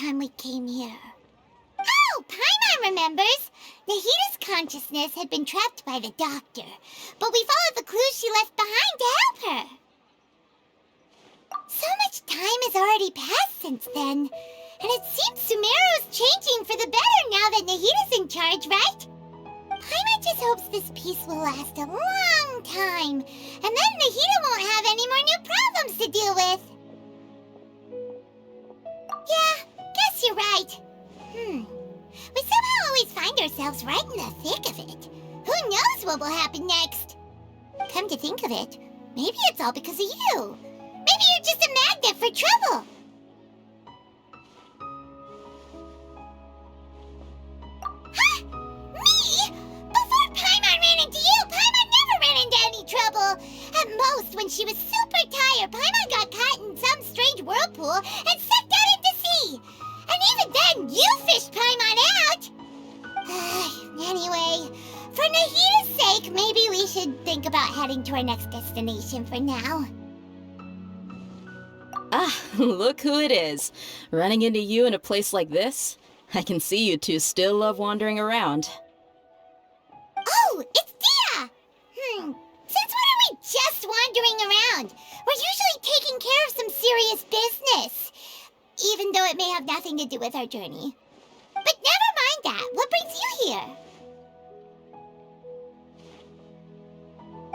time we came here. Oh, Paimon remembers! Nahita's consciousness had been trapped by the doctor, but we followed the clues she left behind to help her. So much time has already passed since then, and it seems Sumeru's changing for the better now that Nahita's in charge, right? Paimon just hopes this peace will last a long time, and then Nahita won't have any more new problems to deal with. Yeah, guess you're right. We somehow always find ourselves right in the thick of it. Who knows what will happen next? Come to think of it, maybe it's all because of you. Maybe you're just a magnet for trouble. Huh? Me? Before Paimon ran into you, Paimon never ran into any trouble. At most, when she was super tired, Paimon got caught in some strange whirlpool and sucked out into sea. And even then, you fished Paimon out! Anyway, for Nahita's sake, maybe we should think about heading to our next destination for now. Ah, look who it is. Running into you in a place like this? I can see you two still love wandering around. Oh, it's Dia! Since when are we just wandering around? We're usually taking care of some serious business. Even though it may have nothing to do with our journey. But never mind that. What brings you here?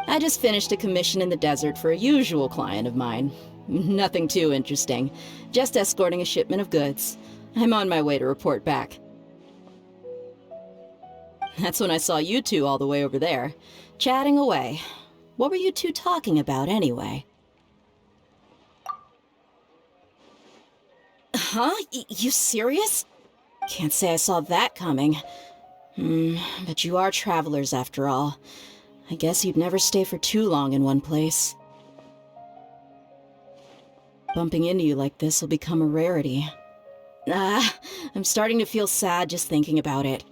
I just finished a commission in the desert for a usual client of mine. Nothing too interesting. Just escorting a shipment of goods. I'm on my way to report back. That's when I saw you two all the way over there, chatting away. What were you two talking about anyway? Huh? You serious? Can't say I saw that coming. But you are travelers after all. I guess you'd never stay for too long in one place. Bumping into you like this will become a rarity. I'm starting to feel sad just thinking about it.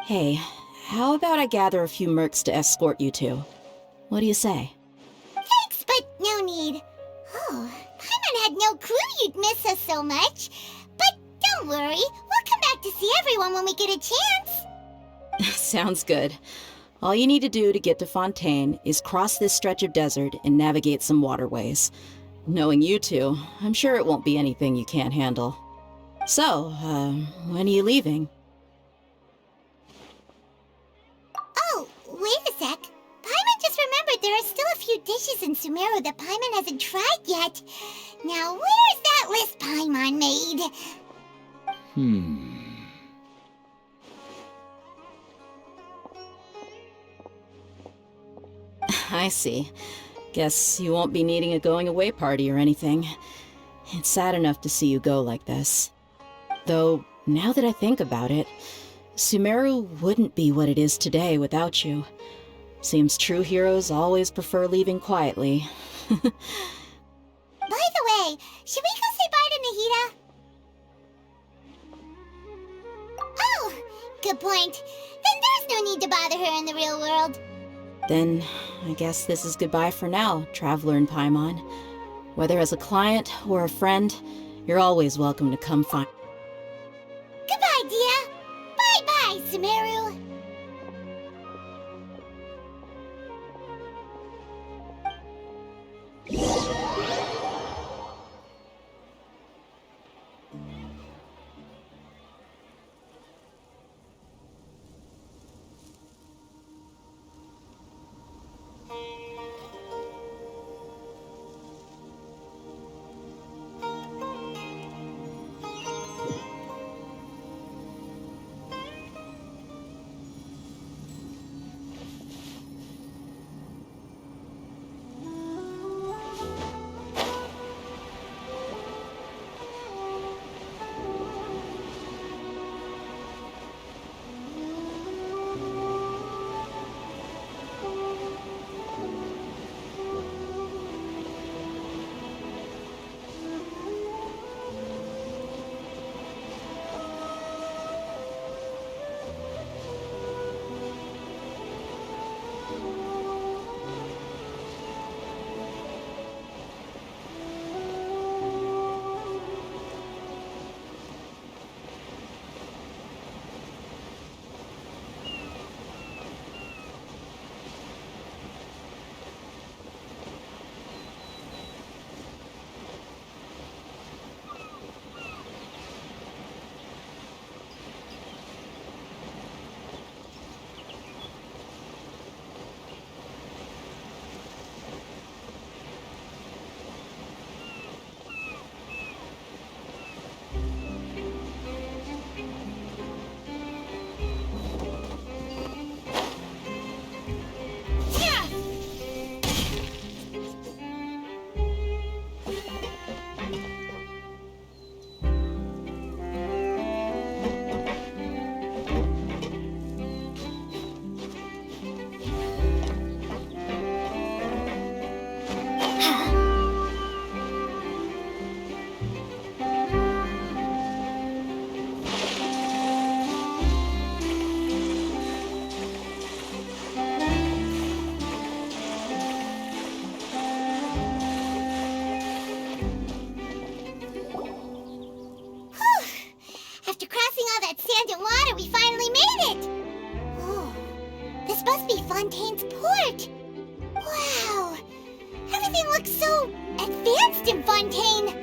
Hey, how about I gather a few mercs to escort you two? What do you say? Thanks, but no need. Oh, Paimon had no clue you'd miss us so much. But don't worry, we'll come back to see everyone when we get a chance. Sounds good. All you need to do to get to Fontaine is cross this stretch of desert and navigate some waterways. Knowing you two, I'm sure it won't be anything you can't handle. So, when are you leaving? Oh, wait a sec. Paimon just remembered there are still a few dishes in Sumeru that Paimon hasn't tried yet. Now, where's that list Paimon made? I see. Guess you won't be needing a going-away party or anything. It's sad enough to see you go like this. Though, now that I think about it, Sumeru wouldn't be what it is today without you. Seems true heroes always prefer leaving quietly. By the way, should we go say bye to Nahita? Oh, good point. Then there's no need to bother her in the real world. Then, I guess this is goodbye for now, Traveler in Paimon. Whether as a client or a friend, you're always welcome to come find. Goodbye, Dia. Bye-bye, Sumeru. that sand and water, we finally made it! Oh, this must be Fontaine's port. Wow, everything looks so advanced in Fontaine.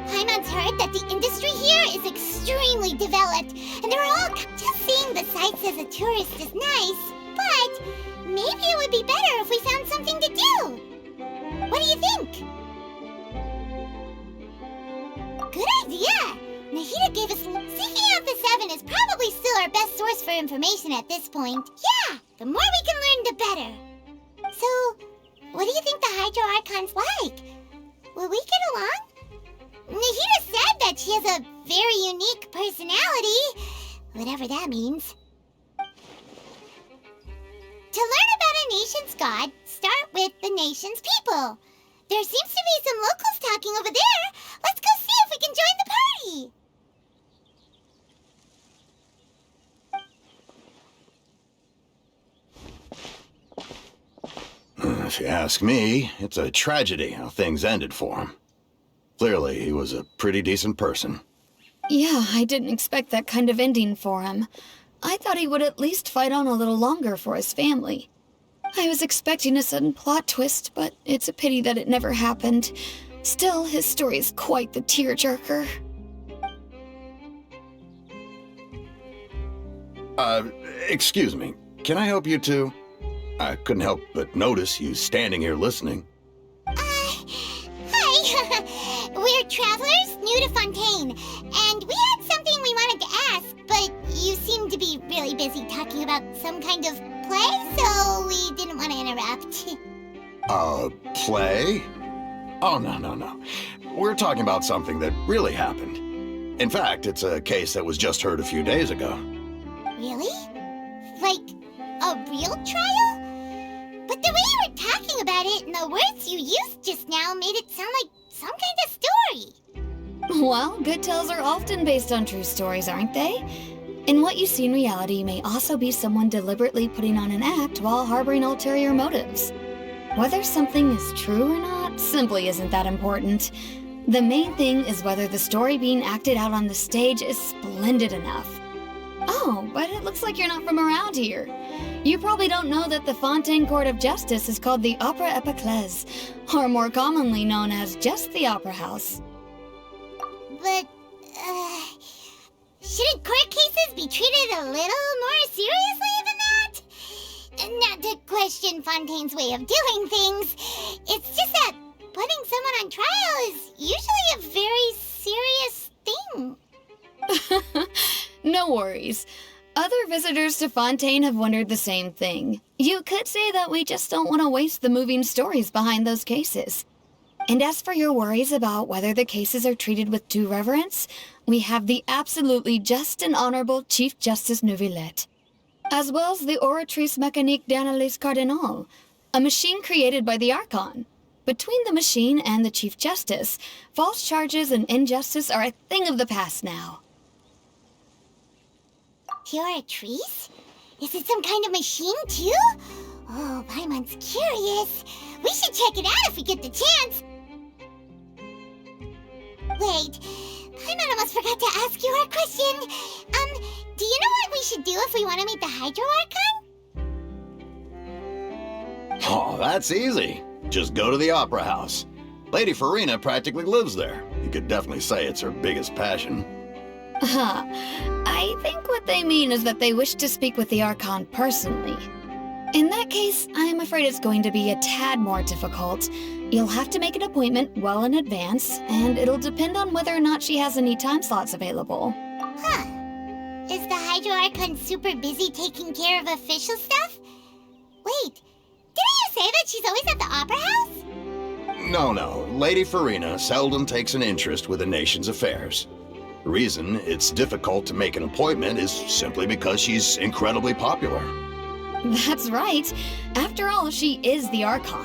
Paimon's heard that the industry here is extremely developed, and they're all just seeing the sights as a tourist is nice, but maybe it would be better if we found something to do. What do you think? Good idea! Nahida gave us... Seeking out the Seven is probably still our best source for information at this point. Yeah, the more we can learn, the better. So, what do you think the Hydro Archon's like? Will we get along? Nahida said that she has a very unique personality, whatever that means. To learn about a nation's god, start with the nation's people. There seems to be some locals talking over there. Let's go see if we can join the party. If you ask me, it's a tragedy how things ended for him. Clearly, he was a pretty decent person. Yeah, I didn't expect that kind of ending for him. I thought he would at least fight on a little longer for his family. I was expecting a sudden plot twist, but it's a pity that it never happened. Still, his story is quite the tearjerker. Excuse me. Can I help you two? I couldn't help but notice you standing here listening. Hi. We're travelers new to Fontaine, and we had something we wanted to ask, but you seem to be really busy talking about some kind of play, so we didn't want to interrupt. Play? Oh, no. We're talking about something that really happened. In fact, it's a case that was just heard a few days ago. Really? Like, a real trial? But the way you were talking about it and the words you used just now made it sound like some kind of story. Well, good tales are often based on true stories, aren't they? And what you see in reality may also be someone deliberately putting on an act while harboring ulterior motives. Whether something is true or not simply isn't that important. The main thing is whether the story being acted out on the stage is splendid enough. Oh, but it looks like you're not from around here. You probably don't know that the Fontaine Court of Justice is called the Opera Epiclese, or more commonly known as just the Opera House. But, shouldn't court cases be treated a little more seriously than that? Not to question Fontaine's way of doing things, it's just that putting someone on trial is usually a very serious thing. No worries. Other visitors to Fontaine have wondered the same thing. You could say that we just don't want to waste the moving stories behind those cases. And as for your worries about whether the cases are treated with due reverence, we have the absolutely just and honorable Chief Justice Neuvillette, as well as the Oratrice Mécanique d'Analyse Cardinal, a machine created by the Archon. Between the machine and the Chief Justice, false charges and injustice are a thing of the past now. Oratrice? Is it some kind of machine, too? Oh, Paimon's curious. We should check it out if we get the chance. Wait, Paimon almost forgot to ask you our question. Do you know what we should do if we want to meet the Hydro Archon? Oh, that's easy. Just go to the Opera House. Lady Farina practically lives there. You could definitely say it's her biggest passion. I think what they mean is that they wish to speak with the Archon personally. In that case, I'm afraid it's going to be a tad more difficult. You'll have to make an appointment well in advance, and it'll depend on whether or not she has any time slots available. Huh. Is the Hydro Archon super busy taking care of official stuff? Wait, didn't you say that she's always at the Opera House? No. Lady Farina seldom takes an interest with the nation's affairs. The reason it's difficult to make an appointment is simply because she's incredibly popular. That's right. After all, she is the Archon.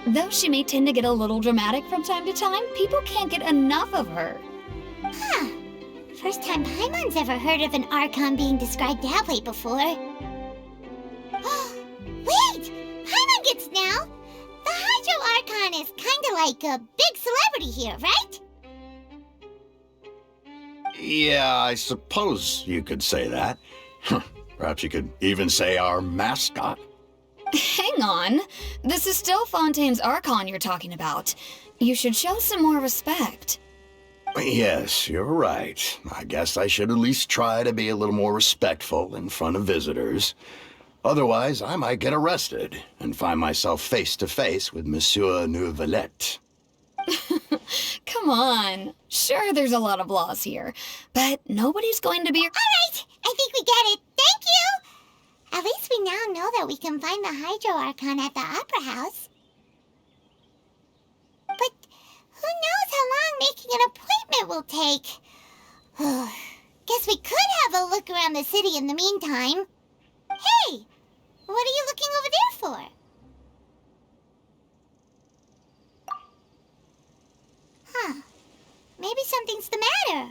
Though she may tend to get a little dramatic from time to time, people can't get enough of her. Huh. First time Paimon's ever heard of an Archon being described that way before. Wait! Paimon gets now! The Hydro Archon is kinda like a big celebrity here, right? Yeah, I suppose you could say that. Perhaps you could even say our mascot. Hang on. This is still Fontaine's Archon you're talking about. You should show some more respect. Yes, you're right. I guess I should at least try to be a little more respectful in front of visitors. Otherwise, I might get arrested and find myself face to face with Monsieur Neuvillette. Come on. Sure, there's a lot of laws here, but nobody's going to be... All right, I think we get it. Thank you. At least we now know that we can find the Hydro Archon at the Opera House. But who knows how long making an appointment will take? Guess we could have a look around the city in the meantime. Hey, what are you looking over there for? Huh. Maybe something's the matter.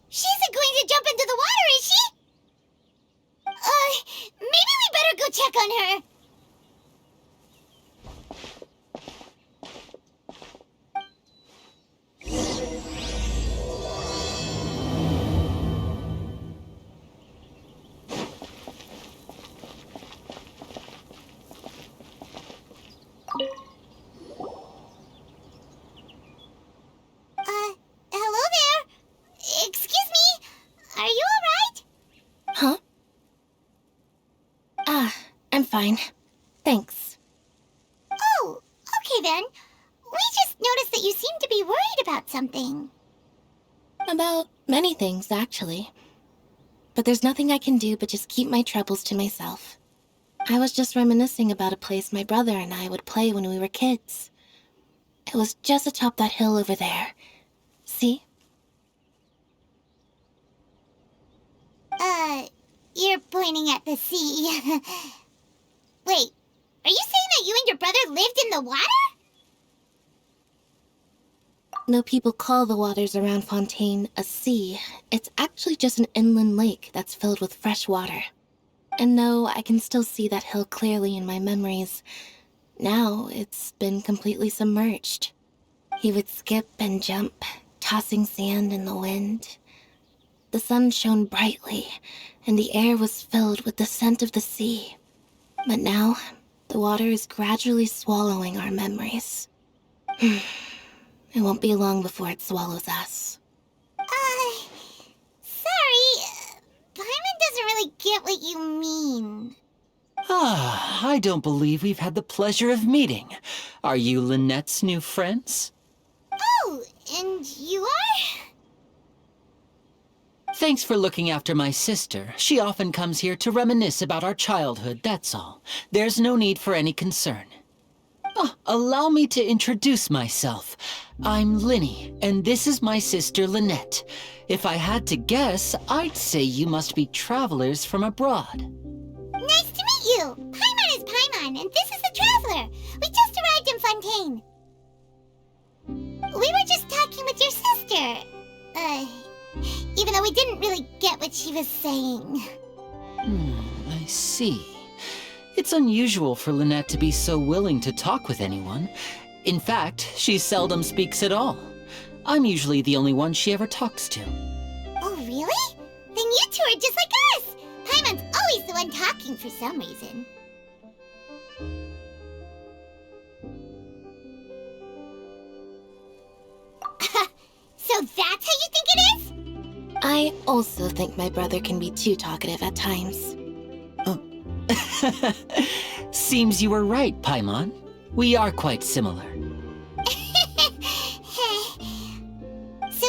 She isn't going to jump into the water, is she? Maybe we better go check on her. Hello there. Excuse me. Are you all right? Huh? I'm fine. Thanks. Oh, okay then. We just noticed that you seem to be worried about something. About many things, actually. But there's nothing I can do but just keep my troubles to myself. I was just reminiscing about a place my brother and I would play when we were kids. It was just atop that hill over there. See? You're pointing at the sea. Wait, are you saying that you and your brother lived in the water? No, people call the waters around Fontaine a sea. It's actually just an inland lake that's filled with fresh water. And no, I can still see that hill clearly in my memories. Now it's been completely submerged. He would skip and jump, tossing sand in the wind. The sun shone brightly, and the air was filled with the scent of the sea. But now, the water is gradually swallowing our memories. It won't be long before it swallows us. Sorry. Paimon doesn't really get what you mean. I don't believe we've had the pleasure of meeting. Are you Lynette's new friends? Oh, and you are? Thanks for looking after my sister. She often comes here to reminisce about our childhood, that's all. There's no need for any concern. Allow me to introduce myself. I'm Linny, and this is my sister Lynette. If I had to guess, I'd say you must be travelers from abroad. Nice to meet you. Paimon is Paimon, and this is the Traveler. We just arrived in Fontaine. We were just talking with your sister. Even though we didn't really get what she was saying. I see. It's unusual for Lynette to be so willing to talk with anyone. In fact, she seldom speaks at all. I'm usually the only one she ever talks to. Oh, really? Then you two are just like us. Paimon's always the one talking for some reason. So that's how you think it is? I also think my brother can be too talkative at times. Seems you were right, Paimon. We are quite similar. So,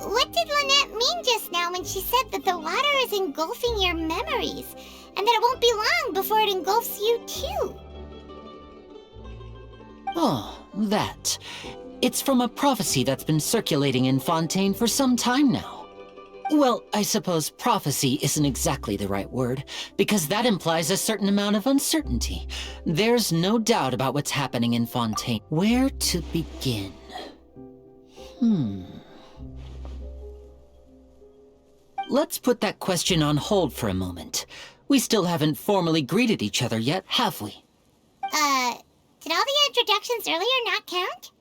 what did Lynette mean just now when she said that the water is engulfing your memories, and that it won't be long before it engulfs you too? Oh, that. It's from a prophecy that's been circulating in Fontaine for some time now. Well, I suppose prophecy isn't exactly the right word, because that implies a certain amount of uncertainty. There's no doubt about what's happening in Fontaine. Where to begin? Let's put that question on hold for a moment. We still haven't formally greeted each other yet, have we? Did all the introductions earlier not count?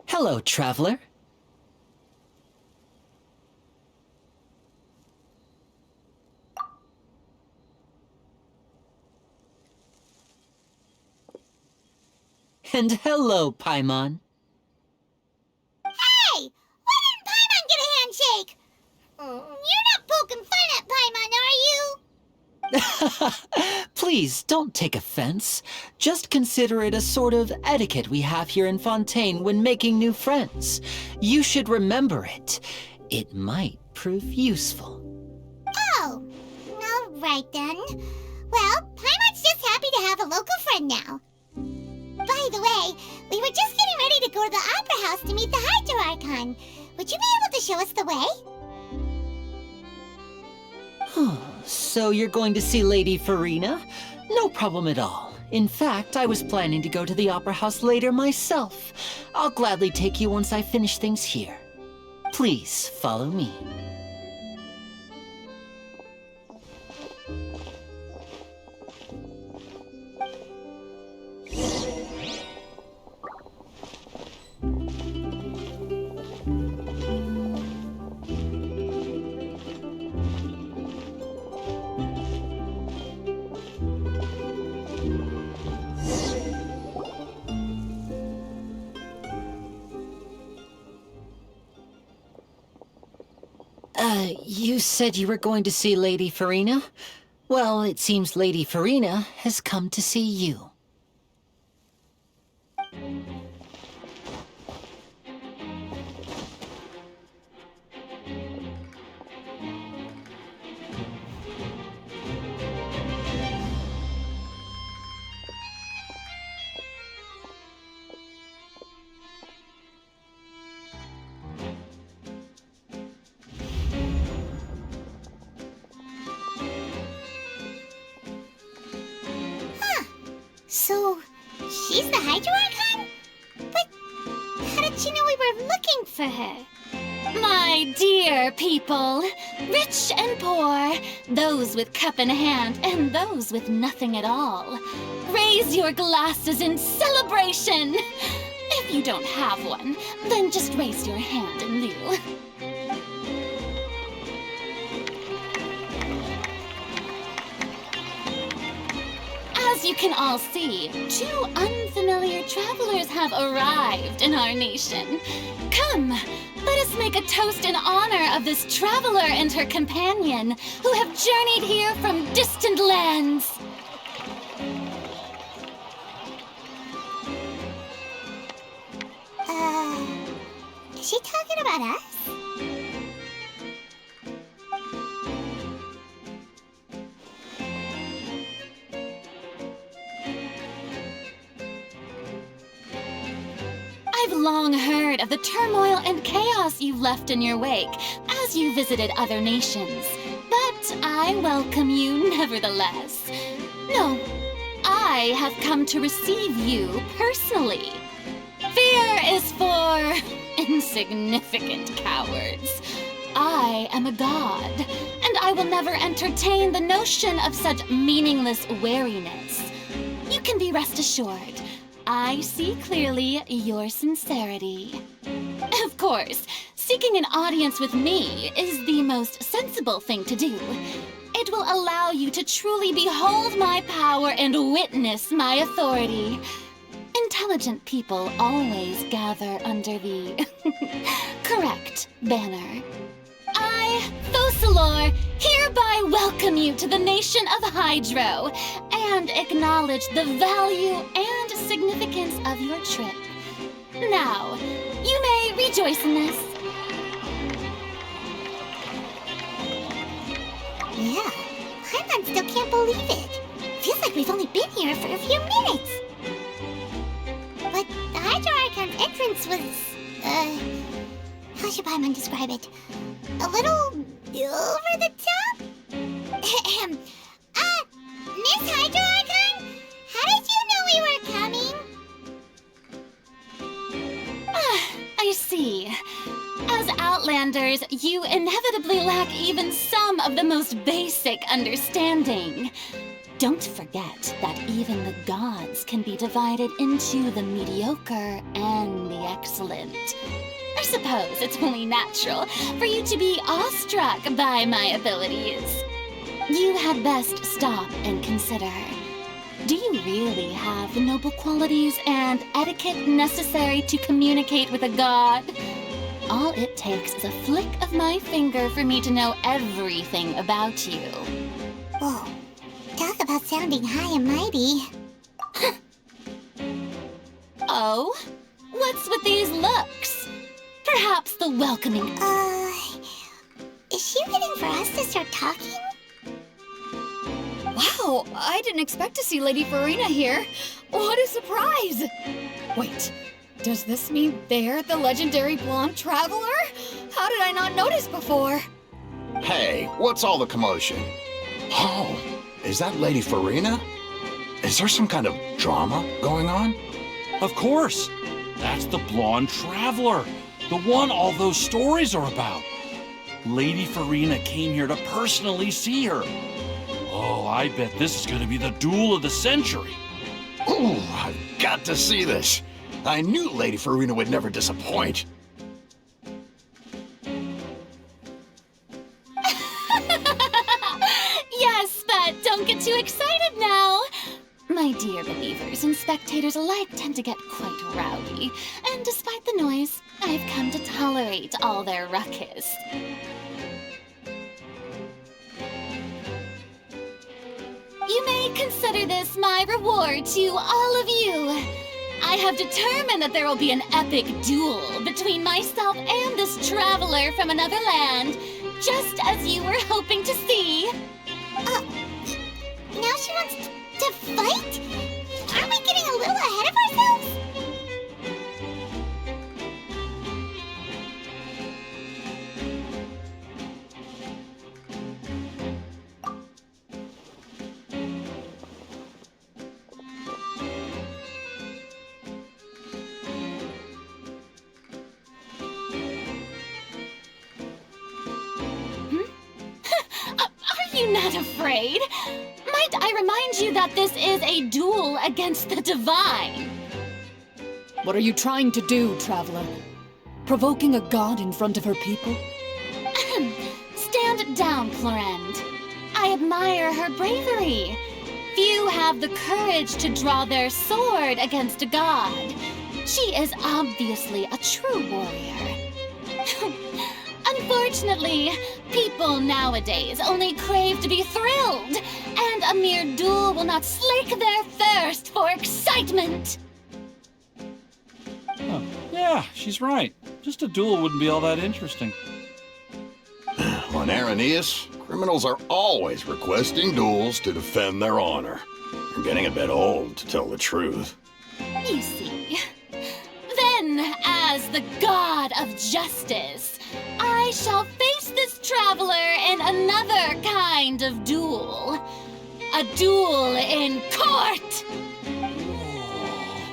Hello, Traveler. And hello, Paimon. Hey! Why didn't Paimon get a handshake? You're not poking fun at Paimon, are you? Please, don't take offense. Just consider it a sort of etiquette we have here in Fontaine when making new friends. You should remember it. It might prove useful. Oh, all right then. Well, Paimon's just happy to have a local friend now. By the way, we were just getting ready to go to the Opera House to meet the Hydro Archon. Would you be able to show us the way? So you're going to see Lady Farina? No problem at all. In fact, I was planning to go to the Opera House later myself. I'll gladly take you once I finish things here. Please follow me. You said you were going to see Lady Farina? Well, it seems Lady Farina has come to see you. So, she's the Hydro Archon? But how did she know we were looking for her? My dear people, rich and poor, those with cup in hand and those with nothing at all, raise your glasses in celebration. If you don't have one, then just raise your hand in lieu. As you can all see, two unfamiliar travelers have arrived in our nation. Come, let us make a toast in honor of this traveler and her companion who have journeyed here from distant lands. Is she talking about us? I've long heard of the turmoil and chaos you've left in your wake as you visited other nations, but I welcome you nevertheless. No, I have come to receive you personally. Fear is for insignificant cowards. I am a god, and I will never entertain the notion of such meaningless wariness. You can be rest assured, I see clearly your sincerity. Of course, seeking an audience with me is the most sensible thing to do. It will allow you to truly behold my power and witness my authority. Intelligent people always gather under the correct banner. I, Thosalor, hereby welcome you to the nation of Hydro and acknowledge the value and significance of your trip. Now, you may rejoice in this. Yeah, Paimon still can't believe it. Feels like we've only been here for a few minutes. But the Hydro Archon's entrance was, how should Paimon describe it? A little over the top? Miss Hydro Archon? How did you know we were coming? I see. As Outlanders, you inevitably lack even some of the most basic understanding. Don't forget that even the gods can be divided into the mediocre and the excellent. I suppose it's only natural for you to be awestruck by my abilities. You had best stop and consider. Do you really have the noble qualities and etiquette necessary to communicate with a god? All it takes is a flick of my finger for me to know everything about you. Whoa. Talk about sounding high and mighty. Oh? What's with these looks? Perhaps the welcoming... Is she waiting for us to start talking? Wow, I didn't expect to see Lady Farina here. What a surprise! Wait, does this mean they're the legendary blonde traveler? How did I not notice before? Hey, what's all the commotion? Oh, is that Lady Farina? Is there some kind of drama going on? Of course! That's the blonde traveler, the one all those stories are about. Lady Farina came here to personally see her. Oh, I bet this is gonna be the duel of the century. Ooh, I've got to see this. I knew Lady Farina would never disappoint. Yes, but don't get too excited now. My dear believers and spectators alike tend to get quite rowdy, and despite the noise, I've come to tolerate all their ruckus. You may consider this my reward to all of you. I have determined that there will be an epic duel between myself and this traveler from another land, just as you were hoping to see. Now she wants to fight? Aren't we getting a little ahead of ourselves? Are you not afraid? Might I remind you that this is a duel against the divine? What are you trying to do, traveler? Provoking a god in front of her people? Stand down, Florend. I admire her bravery. Few have the courage to draw their sword against a god. She is obviously a true warrior. Unfortunately, people nowadays only crave to be thrilled, and a mere duel will not slake their thirst for excitement. Huh. Yeah, she's right. Just a duel wouldn't be all that interesting. On Araneus, criminals are always requesting duels to defend their honor. You're getting a bit old, to tell the truth. You see. Then, as the god of justice, I shall face this traveler in another kind of duel. A duel in court!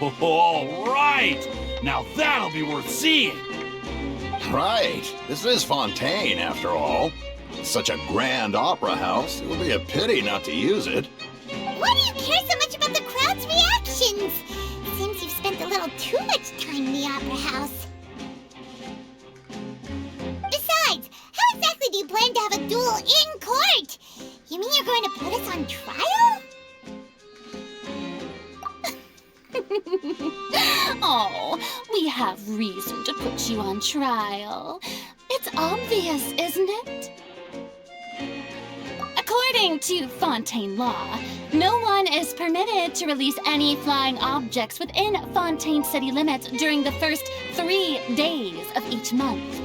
Oh, all right! Now that'll be worth seeing! Right. This is Fontaine, after all. It's such a grand opera house, it would be a pity not to use it. Why do you care so much about the crowd's reactions? Seems you've spent a little too much time in the opera house. Besides, how exactly do you plan to have a duel in court? You mean you're going to put us on trial? Oh, we have reason to put you on trial. It's obvious, isn't it? According to Fontaine law, no one is permitted to release any flying objects within Fontaine city limits during the first 3 days of each month.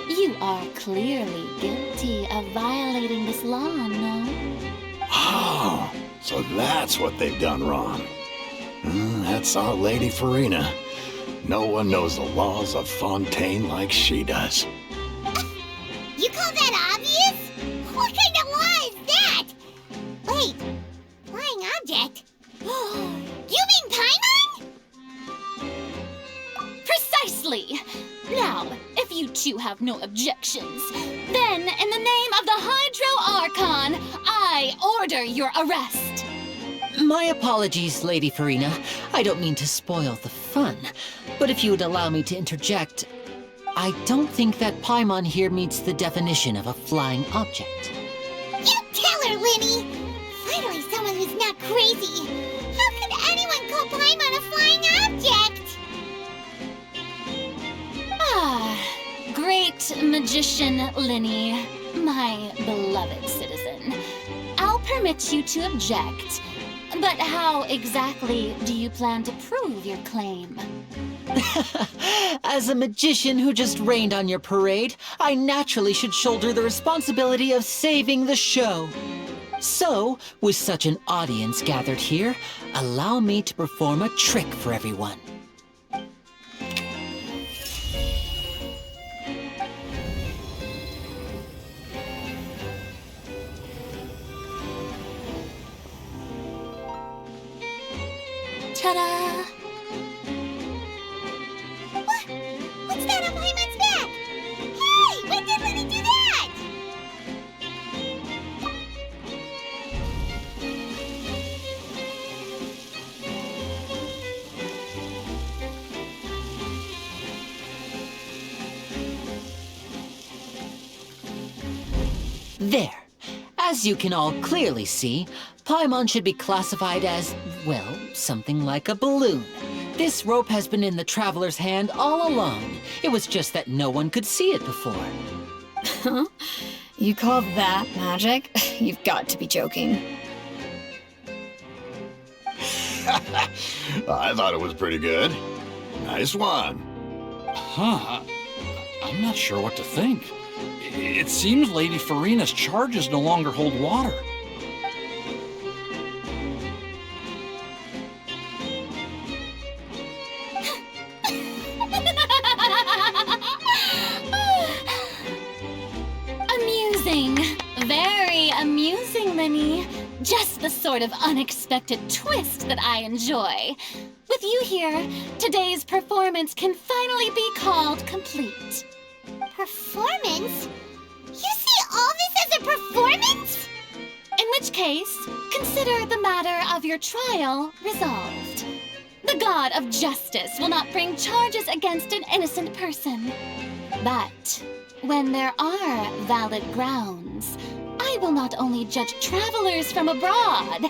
You are clearly guilty of violating this law, no? Oh, so that's what they've done wrong. That's our Lady Farina. No one knows the laws of Fontaine like she does. You call that obvious? What kind of law is that? Wait, flying object? You mean Paimon? Precisely! Now, if you two have no objections, then in the name of the Hydro Archon, I order your arrest. My apologies, Lady Farina. I don't mean to spoil the fun. But if you would allow me to interject, I don't think that Paimon here meets the definition of a flying object. You tell her, Linny! Finally someone who's not crazy. call Paimon a flying object? Ah, great magician Linny, my beloved citizen. I'll permit you to object, but how exactly do you plan to prove your claim? As a magician who just rained on your parade, I naturally should shoulder the responsibility of saving the show. So, with such an audience gathered here, allow me to perform a trick for everyone. Ta-da! What's that on Paimon's back? Hey, when did Linny do that? There. As you can all clearly see, Paimon should be classified as, well, something like a balloon. This rope has been in the traveler's hand all along. It was just that no one could see it before. Huh? You call that magic? You've got to be joking. I thought it was pretty good. Nice one. Huh. I'm not sure what to think. It seems Lady Farina's charges no longer hold water. Amusing. Very amusing, Linny. Just the sort of unexpected twist that I enjoy. With you here, today's performance can finally be called complete. Performance? You see all this as a performance? In which case, consider the matter of your trial resolved. The god of justice will not bring charges against an innocent person. But when there are valid grounds, I will not only judge travelers from abroad,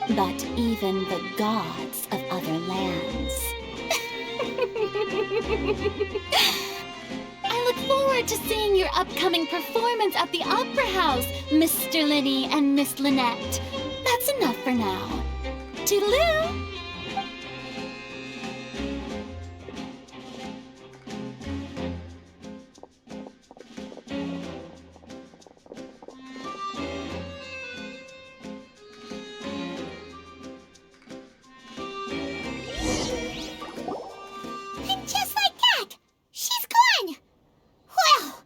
but even the gods of other lands. I look forward to seeing your upcoming performance at the Opera House, Mr. Linny and Miss Lynette. That's enough for now. Toodaloo! And just like that, she's gone. Well,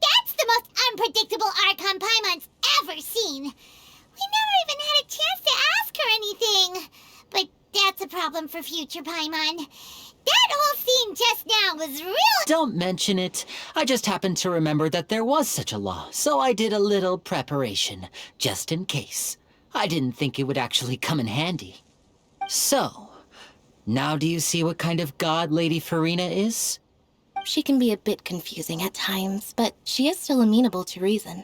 that's the most unpredictable Archon Paimon's ever seen. We never even had a chance to ask her anything. But that's a problem for future Paimon. That whole scene just now was real. Don't mention it. I just happened to remember that there was such a law, so I did a little preparation, just in case. I didn't think it would actually come in handy. So, now do you see what kind of god Lady Farina is? She can be a bit confusing at times, but she is still amenable to reason.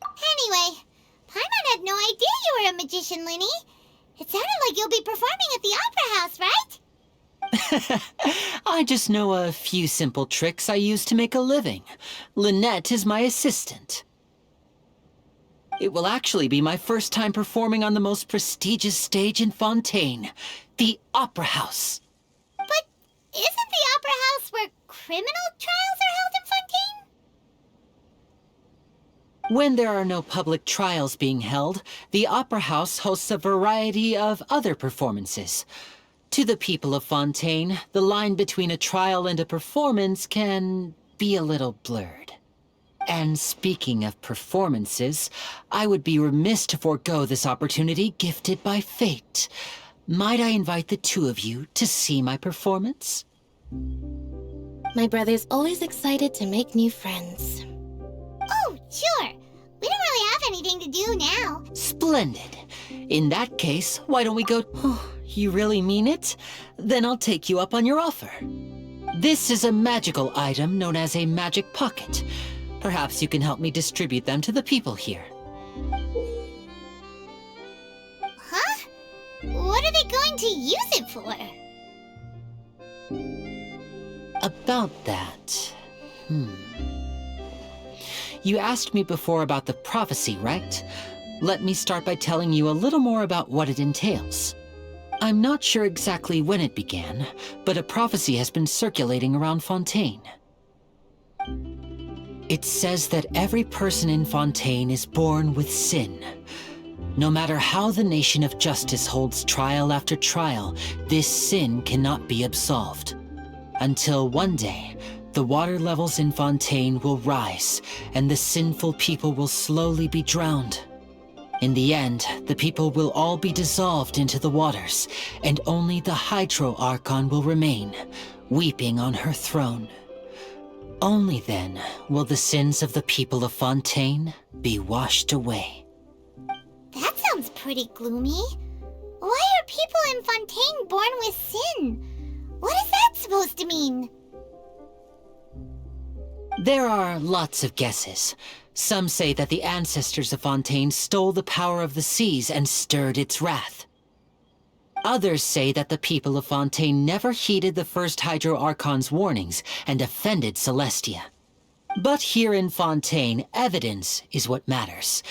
Anyway, Paimon had no idea you were a magician, Linny. It sounded like you'll be performing at the Opera House, right? I just know a few simple tricks I use to make a living. Lynette is my assistant. It will actually be my first time performing on the most prestigious stage in Fontaine, the Opera House. But isn't the Opera House where criminal trials are held in Fontaine? When there are no public trials being held, the Opera House hosts a variety of other performances. To the people of Fontaine, the line between a trial and a performance can be a little blurred. And speaking of performances, I would be remiss to forego this opportunity gifted by fate. Might I invite the two of you to see my performance? My brother's always excited to make new friends. Oh, sure. We don't really have anything to do now. Splendid. In that case, why don't we go... Oh, you really mean it? Then I'll take you up on your offer. This is a magical item known as a magic pocket. Perhaps you can help me distribute them to the people here. use it for? About that. You asked me before about the prophecy, right? Let me start by telling you a little more about what it entails. I'm not sure exactly when it began, but a prophecy has been circulating around Fontaine. It says that every person in Fontaine is born with sin. No matter how the nation of justice holds trial after trial, this sin cannot be absolved. Until one day, the water levels in Fontaine will rise, and the sinful people will slowly be drowned. In the end, the people will all be dissolved into the waters, and only the Hydro Archon will remain, weeping on her throne. Only then will the sins of the people of Fontaine be washed away. That sounds pretty gloomy. Why are people in Fontaine born with sin? What is that supposed to mean? There are lots of guesses. Some say that the ancestors of Fontaine stole the power of the seas and stirred its wrath. Others say that the people of Fontaine never heeded the first Hydro Archon's warnings and offended Celestia. But here in Fontaine, evidence is what matters.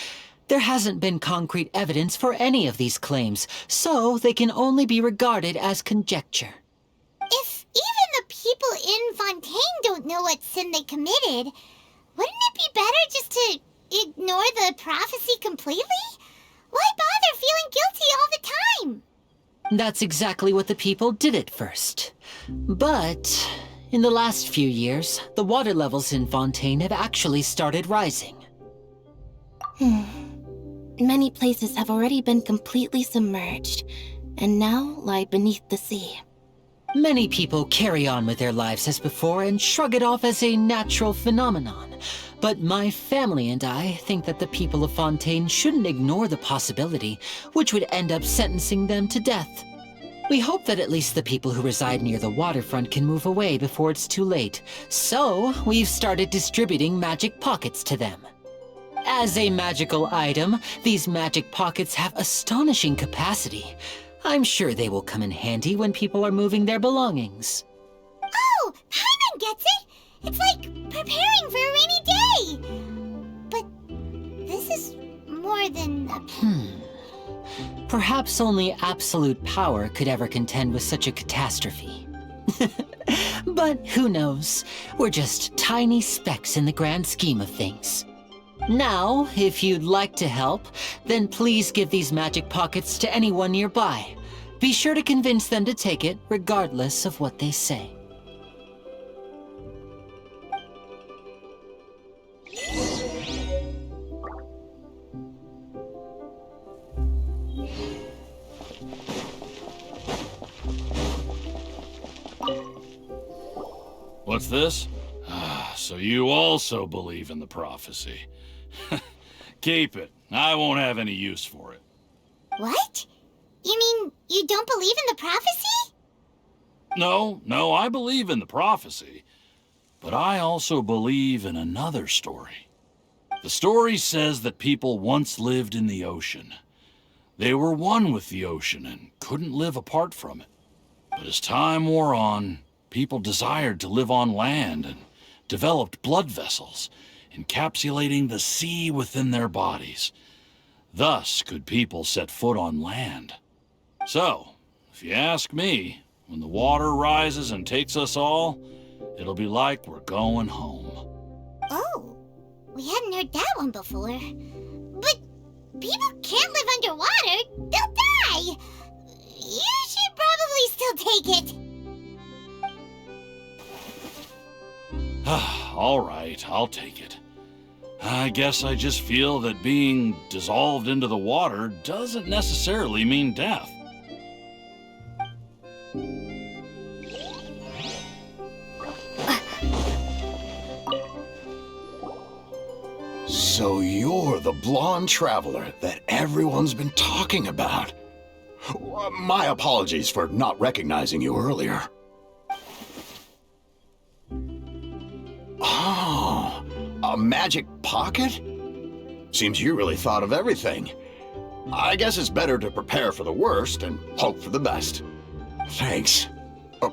There hasn't been concrete evidence for any of these claims, so they can only be regarded as conjecture. If even the people in Fontaine don't know what sin they committed, wouldn't it be better just to ignore the prophecy completely? Why bother feeling guilty all the time? That's exactly what the people did at first. But in the last few years, the water levels in Fontaine have actually started rising. Many places have already been completely submerged, and now lie beneath the sea. Many people carry on with their lives as before and shrug it off as a natural phenomenon. But my family and I think that the people of Fontaine shouldn't ignore the possibility, which would end up sentencing them to death. We hope that at least the people who reside near the waterfront can move away before it's too late. So, we've started distributing magic pockets to them. As a magical item, these magic pockets have astonishing capacity. I'm sure they will come in handy when people are moving their belongings. Oh, Paimon gets it! It's like preparing for a rainy day! But this is more than a... Perhaps only absolute power could ever contend with such a catastrophe. But who knows? We're just tiny specks in the grand scheme of things. Now, if you'd like to help, then please give these magic pockets to anyone nearby. Be sure to convince them to take it, regardless of what they say. What's this? So you also believe in the prophecy. Keep it. I won't have any use for it. What? You mean you don't believe in the prophecy? No, I believe in the prophecy. But I also believe in another story. The story says that people once lived in the ocean. They were one with the ocean and couldn't live apart from it. But as time wore on, people desired to live on land and developed blood vessels, encapsulating the sea within their bodies. Thus could people set foot on land. So, if you ask me, when the water rises and takes us all, it'll be like we're going home. Oh, we hadn't heard that one before. But people can't live underwater. They'll die. You should probably still take it. All right, I'll take it. I guess I just feel that being dissolved into the water doesn't necessarily mean death. So you're the blonde traveler that everyone's been talking about. My apologies for not recognizing you earlier. Oh, a magic pocket? Seems you really thought of everything. I guess it's better to prepare for the worst and hope for the best. Thanks.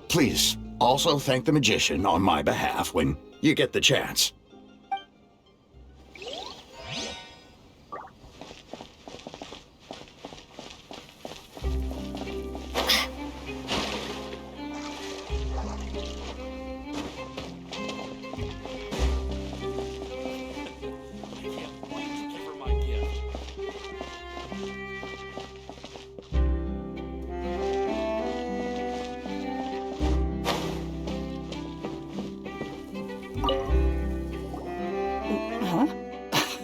Please, also thank the magician on my behalf when you get the chance. I can't wait to give her my gift. Huh?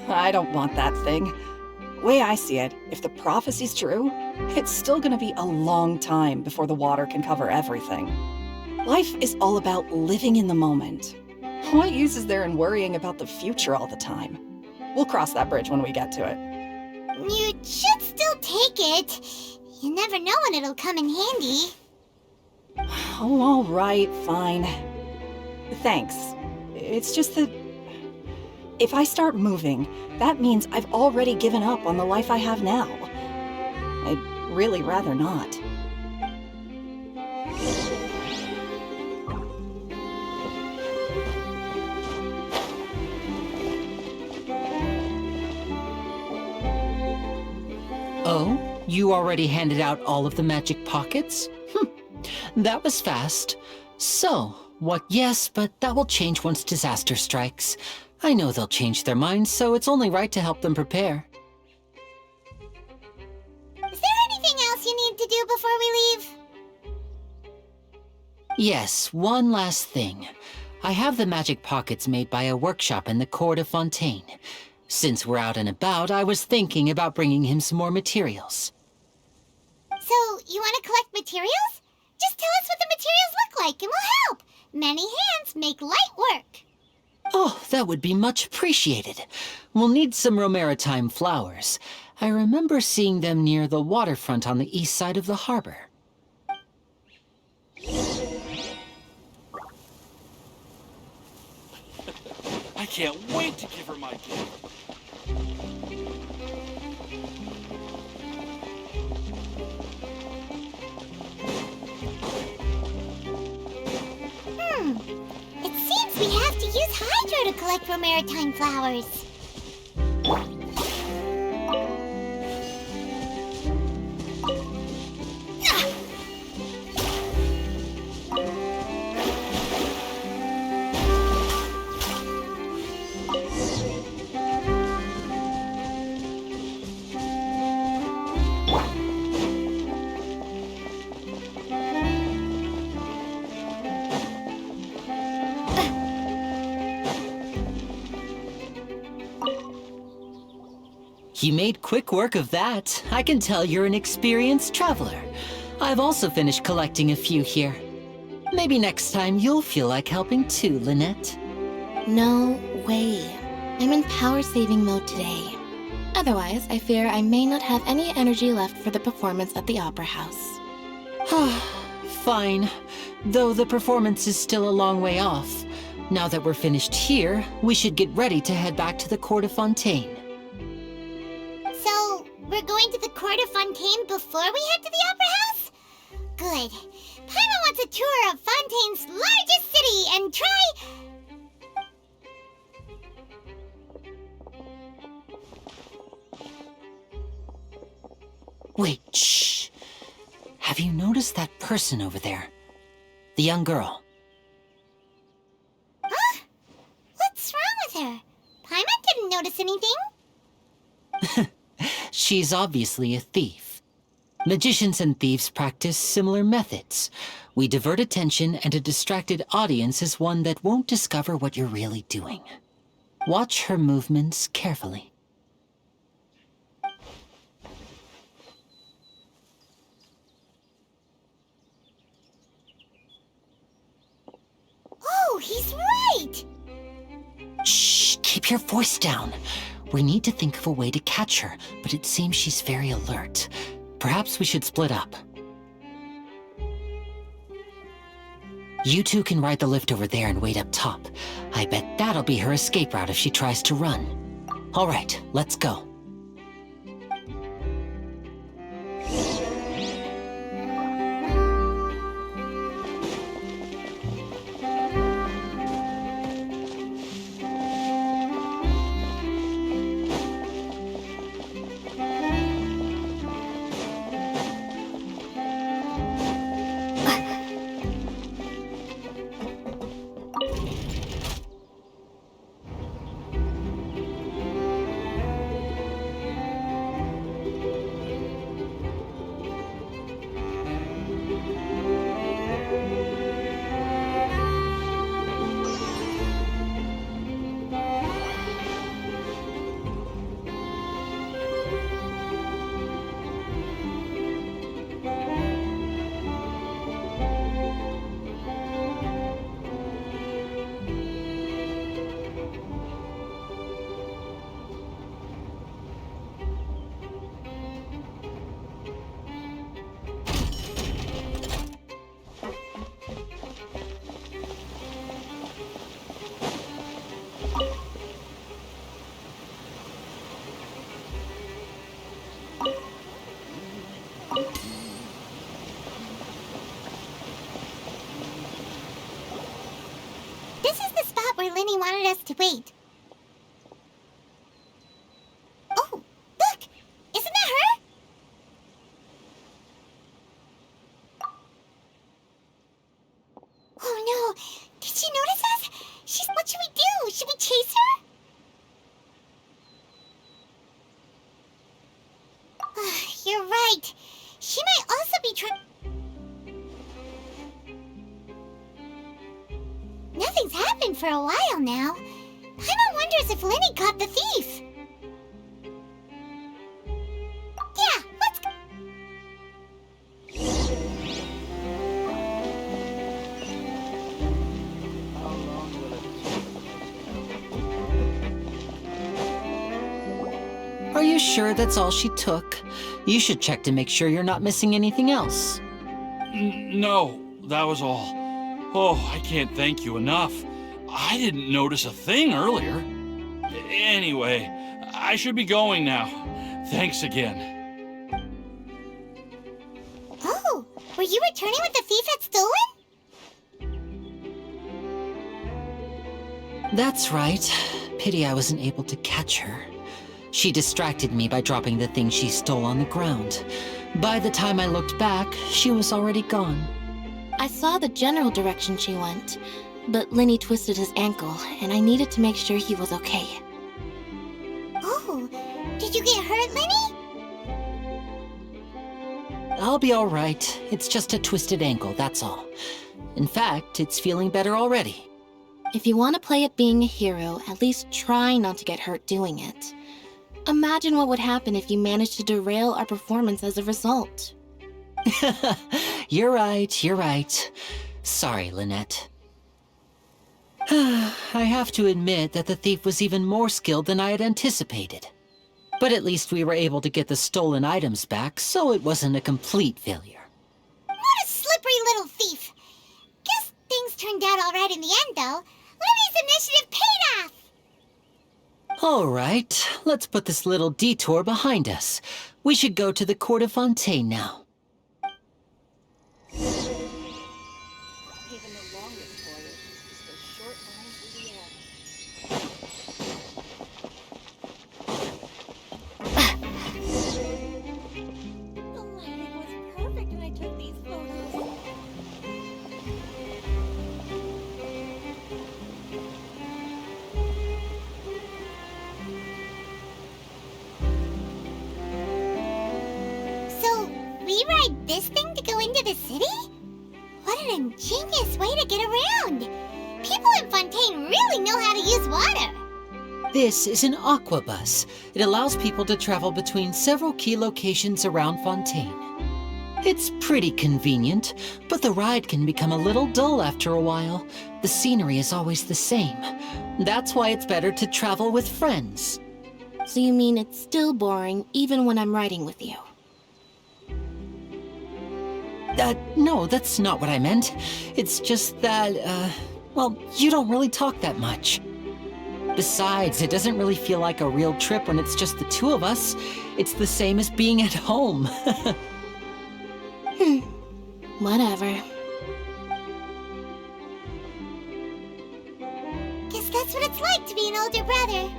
I don't want that thing. Way I see it, if the prophecy's true, it's still gonna be a long time before the water can cover everything. Life is all about living in the moment. What use is there in worrying about the future all the time? We'll cross that bridge when we get to it. You should still take it. You never know when it'll come in handy. Oh, all right, fine. Thanks. It's just that if I start moving, that means I've already given up on the life I have now. I'd really rather not. Oh, you already handed out all of the magic pockets? That was fast. So, what? Yes, but that will change once disaster strikes. I know they'll change their minds, so it's only right to help them prepare. Is there anything else you need to do before we leave? Yes, one last thing. I have the magic pockets made by a workshop in the court of Fontaine. Since we're out and about, I was thinking about bringing him some more materials. So, you want to collect materials? Just tell us what the materials look like and we'll help. Many hands make light work. Oh, that would be much appreciated. We'll need some Romaritime flowers. I remember seeing them near the waterfront on the east side of the harbor. I can't wait to give her my gift. It seems we have to use Hydro to collect Romaritime flowers. You made quick work of that. I can tell you're an experienced traveler. I've also finished collecting a few here. Maybe next time you'll feel like helping too, Lynette. No way. I'm in power-saving mode today. Otherwise, I fear I may not have any energy left for the performance at the Opera House. Fine. Though the performance is still a long way off. Now that we're finished here, we should get ready to head back to the Court of Fontaine. So, we're going to the Court of Fontaine before we head to the Opera House? Good. Paimon wants a tour of Fontaine's largest city and try... Wait, shh. Have you noticed that person over there? The young girl. Huh? What's wrong with her? Paimon didn't notice anything. She's obviously a thief. Magicians and thieves practice similar methods. We divert attention, and a distracted audience is one that won't discover what you're really doing. Watch her movements carefully. Oh, he's right! Shh, keep your voice down. We need to think of a way to catch her, but it seems she's very alert. Perhaps we should split up. You two can ride the lift over there and wait up top. I bet that'll be her escape route if she tries to run. All right, let's go. Lenny wanted us to wait. Oh, look! Isn't that her? Oh no! Did she notice us? What should we do? Should we chase her? You're right. She might also be Nothing's happened for a while now. Paimon wonders if Lenny caught the thief. Yeah, let's go. Are you sure that's all she took? You should check to make sure you're not missing anything else. No, that was all. Oh, I can't thank you enough. I didn't notice a thing earlier. Anyway, I should be going now. Thanks again. Oh, were you returning what the thief had stolen? That's right. Pity I wasn't able to catch her. She distracted me by dropping the thing she stole on the ground. By the time I looked back, she was already gone. I saw the general direction she went, but Lenny twisted his ankle, and I needed to make sure he was okay. Oh, did you get hurt, Lenny? I'll be all right. It's just a twisted ankle, that's all. In fact, it's feeling better already. If you want to play at being a hero, at least try not to get hurt doing it. Imagine what would happen if you managed to derail our performance as a result. You're right. Sorry, Lynette. I have to admit that the thief was even more skilled than I had anticipated. But at least we were able to get the stolen items back, so it wasn't a complete failure. What a slippery little thief! Guess things turned out all right in the end, though. Lenny's initiative paid off! All right, let's put this little detour behind us. We should go to the Court of Fontaine now. Even the longest voyage is just a short line through the air. The lighting was perfect when I took these photos. So, we ride this thing to go into the city? What an ingenious way to get around! People in Fontaine really know how to use water! This is an aquabus. It allows people to travel between several key locations around Fontaine. It's pretty convenient, but the ride can become a little dull after a while. The scenery is always the same. That's why it's better to travel with friends. So you mean it's still boring even when I'm riding with you? No, that's not what I meant. It's just that, well, you don't really talk that much. Besides, it doesn't really feel like a real trip when it's just the two of us. It's the same as being at home. Whatever. Guess that's what it's like to be an older brother.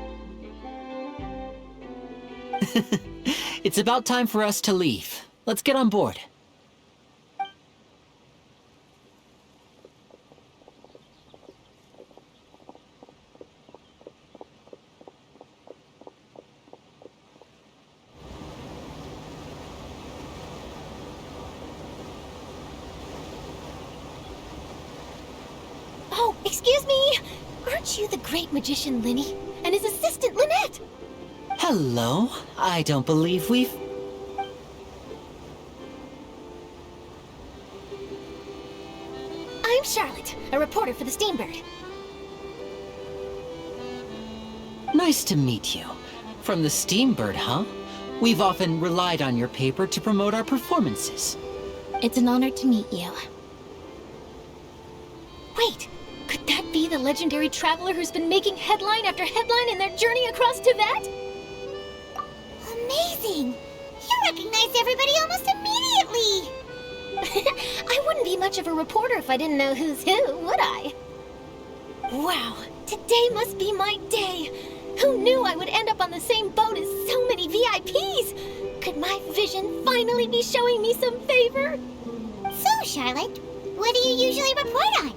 It's about time for us to leave. Let's get on board. Oh, excuse me! Aren't you the great magician Lenny? And his assistant Lynette? Hello. I don't believe we've... I'm Charlotte, a reporter for the Steambird. Nice to meet you. From the Steambird, huh? We've often relied on your paper to promote our performances. It's an honor to meet you. Wait, could that be the legendary traveler who's been making headline after headline in their journey across Tibet? Amazing! You recognized everybody almost immediately! I wouldn't be much of a reporter if I didn't know who's who, would I? Wow, Today must be my day. Who knew I would end up on the same boat as so many VIPs? Could my vision finally be showing me some favor? So, Charlotte, what do you usually report on?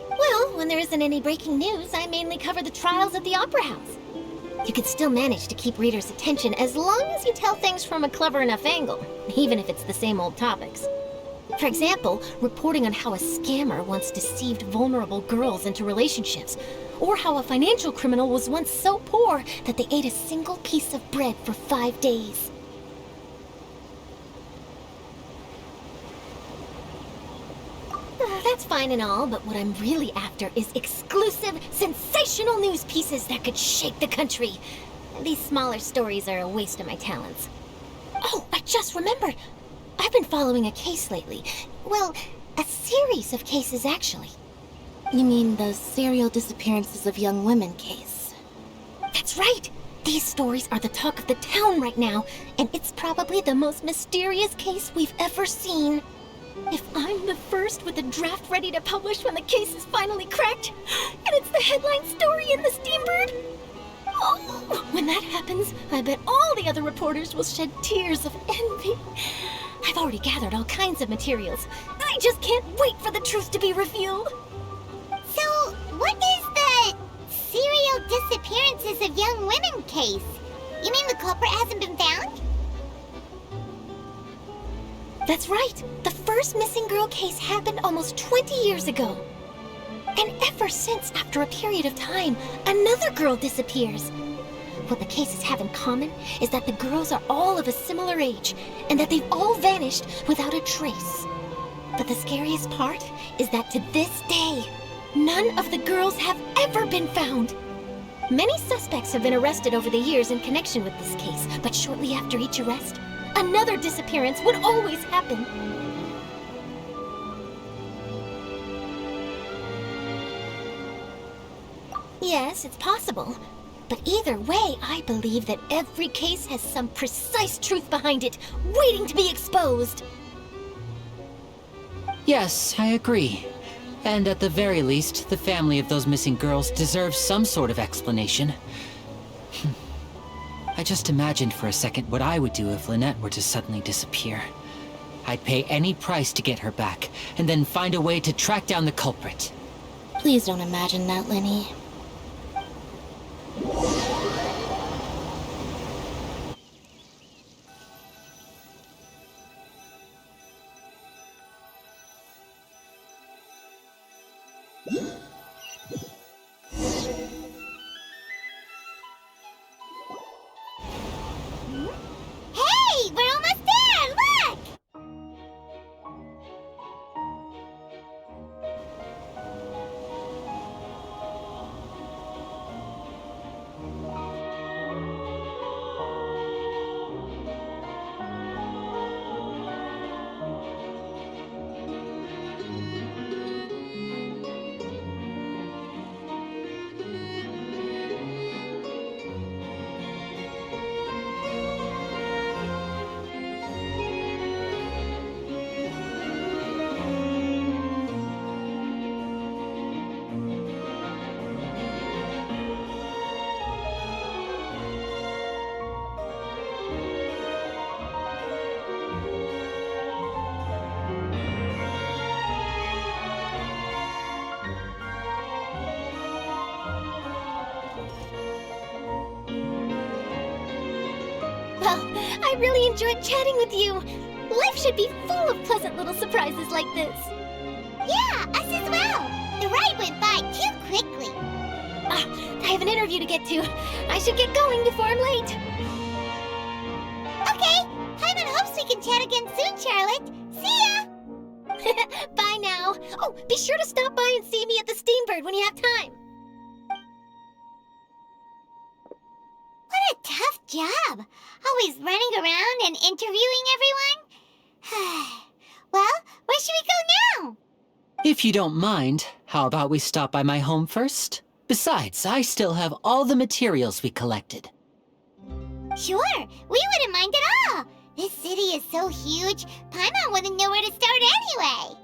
Well, when there isn't any breaking news, I mainly cover the trials at the Opera House. You can still manage to keep readers' attention as long as you tell things from a clever enough angle, even if it's the same old topics. For example, reporting on how a scammer once deceived vulnerable girls into relationships, or how a financial criminal was once so poor that they ate a single piece of bread for 5 days. That's fine and all, but what I'm really after is exclusive, sensational news pieces that could shake the country. These smaller stories are a waste of my talents. Oh, I just remembered. I've been following a case lately. Well, a series of cases, actually. You mean the serial disappearances of young women case? That's right! These stories are the talk of the town right now, and it's probably the most mysterious case we've ever seen. If I'm the first with a draft ready to publish when the case is finally cracked, and it's the headline story in the Steambird, oh, when that happens, I bet all the other reporters will shed tears of envy. I've already gathered all kinds of materials. I just can't wait for the truth to be revealed. So, what is the serial disappearances of young women case? You mean the culprit hasn't been found? That's right. The first missing girl case happened almost 20 years ago. And ever since, after a period of time, another girl disappears. What the cases have in common is that the girls are all of a similar age, and that they've all vanished without a trace. But the scariest part is that to this day, none of the girls have ever been found. Many suspects have been arrested over the years in connection with this case, but shortly after each arrest, another disappearance would always happen. Yes, it's possible. But either way, I believe that every case has some precise truth behind it, waiting to be exposed. Yes, I agree. And at the very least, the family of those missing girls deserves some sort of explanation. I just imagined for a second what I would do if Lynette were to suddenly disappear. I'd pay any price to get her back, and then find a way to track down the culprit. Please don't imagine that, Lenny. Hey, we're almost there! Look! Well, I really enjoyed chatting with you. Life should be full of pleasant little surprises like this. Yeah, us as well. The ride went by too quickly. I have an interview to get to. I should get going before I'm late. Okay, Paimon hopes we can chat again soon, Charlotte. See ya! Bye now. Oh, be sure to stop by and see me at the Steambird when you have time. What a tough job. Always running around and interviewing everyone. Well, where should we go now? If you don't mind, how about we stop by my home first? Besides, I still have all the materials we collected. Sure, we wouldn't mind at all. This city is so huge, Paimon wouldn't know where to start anyway.